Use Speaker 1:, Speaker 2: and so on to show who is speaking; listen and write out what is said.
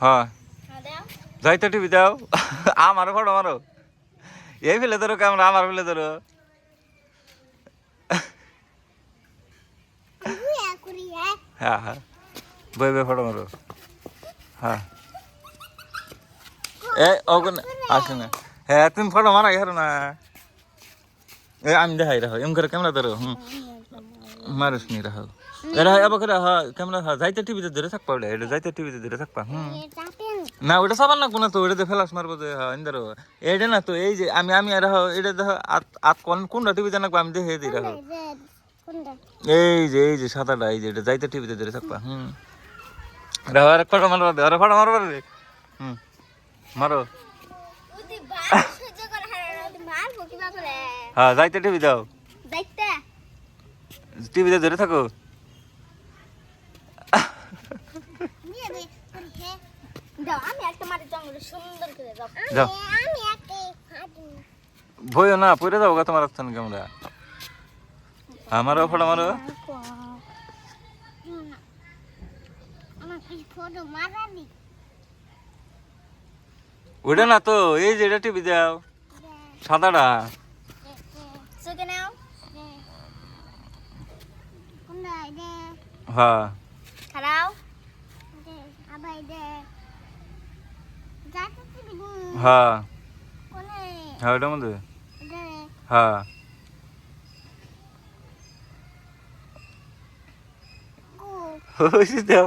Speaker 1: হ্যাঁ যাইতে টিভি দাও আমার ফটো মারো এই ফেলে ধরো ক্যামেরা আমার ফেলে ধরো হ্যাঁ হ্যাঁ বই বই ফটো মারো হ্যাঁ এ ওগুন আসে না হ্যাঁ তুমি ফটো মারা গেছো না এ আমি দেখাই রাখো এম করে ক্যামেরা ধরো মারুস নি রাখো এরা আবার করে হ্যাঁ ক্যামেরা হ্যাঁ যাইতে টিভিতে ধরে থাকবা ওটা এটা যাইতে টিভিতে ধরে থাকবা না ওটা সাবান লাগবো না তো ওটাতে ফেলাস মারবো যে হ্যাঁ ইন্দারো এটা না তো এই যে আমি রাখো এটা দেখো আত কোনটা টিভিতে নাকবো আমি দেখে দিই রাখো এই যে সাদাটা এই যে এটা যাইতে টিভিতে ধরে থাকবা রাখো আর ফটো মারবা দে আর ফটো মারবা রে মারো হ্যাঁ যাইতে টিভি দাও টিভিতে ধরে থাকো ভয়ও না পরে যাবো গা তোমার আসছেন ক্যামেরা আমারও ফটো মারো ওটা না তো এই যে এটা টিভি দাও সাদাটা হ্যাঁ হ্যাঁ হ্যাঁ ওটার মধ্যে হ্যাঁ দাও